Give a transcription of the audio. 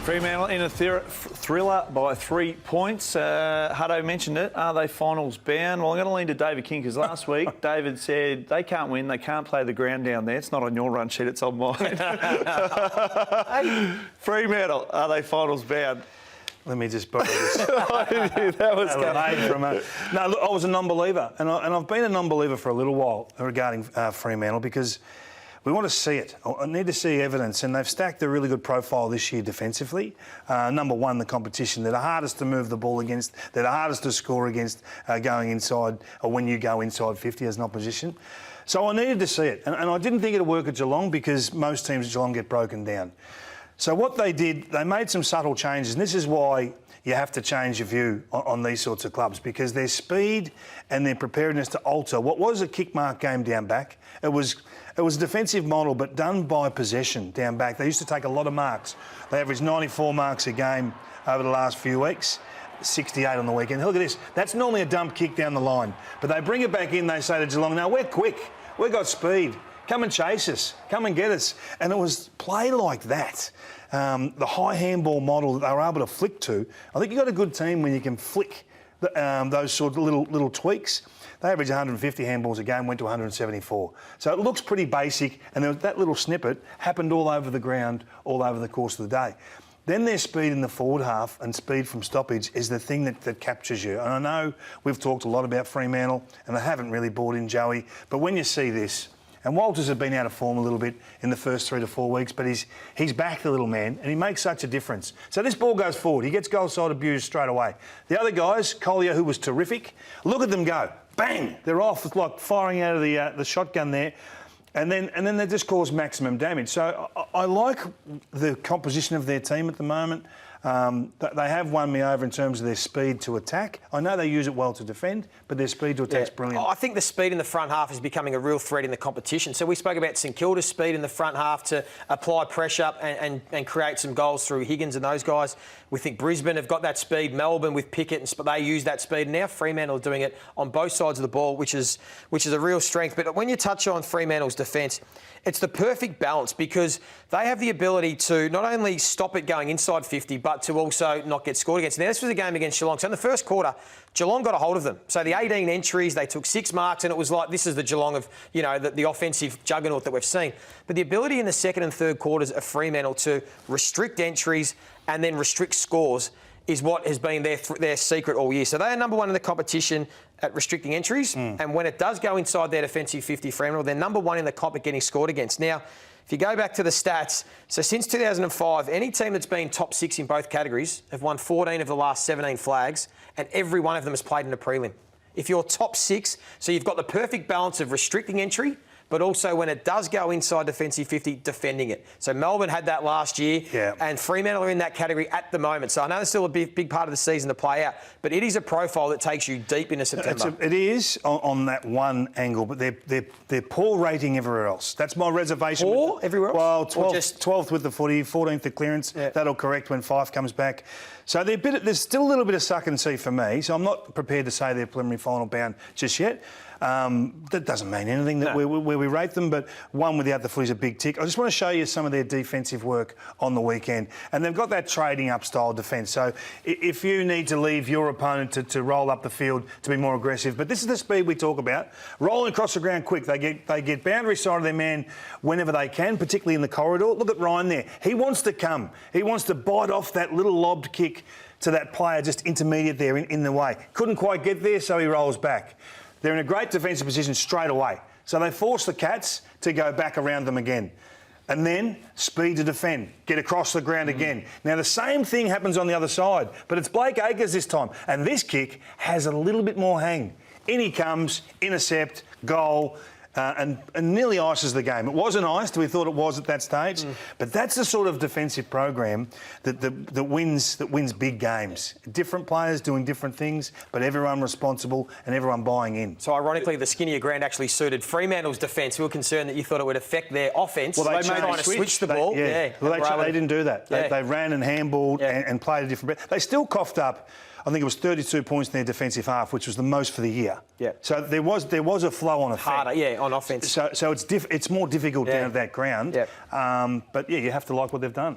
Fremantle in a thriller by 3 points. Hutto mentioned it. Are they finals bound? Well, I'm going to lean to David King because last week David said they can't win, they can't play the ground down there. It's not on your run sheet, it's on mine. Fremantle, are they finals bound? Let me just borrow this. That was No, look, I was a non-believer, and I've been a non-believer for a little while regarding Fremantle because we want to see it. I need to see evidence, and they've stacked a really good profile this year defensively. Number one in the competition. They're the hardest to move the ball against. They're the hardest to score against going inside, or when you go inside 50 as an opposition. So I needed to see it, and I didn't think it'd work at Geelong because most teams at Geelong get broken down. So what they did, they made some subtle changes, and this is why you have to change your view on these sorts of clubs, because their speed and their preparedness to alter what was a kick mark game down back. It was a defensive model, but done by possession down back. They used to take a lot of marks. They averaged 94 marks a game over the last few weeks, 68 on the weekend. Look at this. That's normally a dump kick down the line, but they bring it back in. They say to Geelong, "No, we're quick. We've got speed. Come and chase us. Come and get us." And it was play like that. The high handball model that they were able to flick to. I think you've got a good team when you can flick those sort of little tweaks. They averaged 150 handballs a game, went to 174. So it looks pretty basic, and that little snippet happened all over the ground, all over the course of the day. Then their speed in the forward half and speed from stoppage is the thing that captures you. And I know we've talked a lot about Fremantle, and I haven't really bought in Joey, but when you see this, and Walters has been out of form a little bit in the first 3 to 4 weeks, but he's back, the little man, and he makes such a difference. So this ball goes forward. He gets goal side abused straight away. The other guys, Collier, who was terrific, look at them go. Bang! They're off. It's like firing out of the shotgun there. And then they just cause maximum damage. So I like the composition of their team at the moment. They have won me over in terms of their speed to attack. I know they use it well to defend, but their speed to attack is brilliant. I think the speed in the front half is becoming a real threat in the competition. So we spoke about St Kilda's speed in the front half to apply pressure and create some goals through Higgins and those guys. We think Brisbane have got that speed. Melbourne with Pickett, and they use that speed. Now Fremantle are doing it on both sides of the ball, which is a real strength. But when you touch on Fremantle's defence, it's the perfect balance because they have the ability to not only stop it going inside 50, but to also not get scored against. Now, this was a game against Geelong. So in the first quarter, Geelong got a hold of them. So the 18 entries, they took 6 marks, and it was like, this is the Geelong of, the offensive juggernaut that we've seen. But the ability in the second and third quarters of Fremantle to restrict entries and then restrict scores is what has been their secret all year. So they are number one in the competition at restricting entries. And when it does go inside their defensive 50 Fremantle, they're number one in the comp at getting scored against. Now, if you go back to the stats, so since 2005, any team that's been top 6 in both categories have won 14 of the last 17 flags, and every one of them has played in a prelim. If you're top 6, so you've got the perfect balance of restricting entry, but also when it does go inside defensive 50, defending it. So Melbourne had that last year, and Fremantle are in that category at the moment. So I know there's still a big part of the season to play out, but it is a profile that takes you deep into September. It is on that one angle, but they're poor rating everywhere else. That's my reservation. Poor everywhere else? Well, 12th with the footy, 14th the clearance. Yeah. That'll correct when Fife comes back. So there's still a little bit of suck and see for me, so I'm not prepared to say they're preliminary final bound just yet. That doesn't mean anything that where we rate them, but one without the footy is a big tick. I just want to show you some of their defensive work on the weekend. And they've got that trading up style defence. So if you need to leave your opponent to roll up the field to be more aggressive, but this is the speed we talk about. Rolling across the ground quick. They get boundary side of their man whenever they can, particularly in the corridor. Look at Ryan there. He wants to come. He wants to bite off that little lobbed kick to that player just intermediate there in the way. Couldn't quite get there, so he rolls back. They're in a great defensive position straight away. So they force the Cats to go back around them again. And then speed to defend, get across the ground again. Now, the same thing happens on the other side, but it's Blake Acres this time. And this kick has a little bit more hang. In he comes, intercept, goal, and nearly ices the game. It wasn't iced, we thought it was at that stage, but that's the sort of defensive program that wins big games. Different players doing different things, but everyone responsible and everyone buying in. So ironically, the skinnier ground actually suited Fremantle's defence. We were concerned that you thought it would affect their offence. Well, they trying to switch the ball. Well, they didn't do that. They ran and handballed and played a different... They still coughed up, I think it was 32 points in their defensive half, which was the most for the year. Yeah. So there was a flow on offence. Harder, on offence. So it's more difficult down at that ground. Yeah. But you have to like what they've done.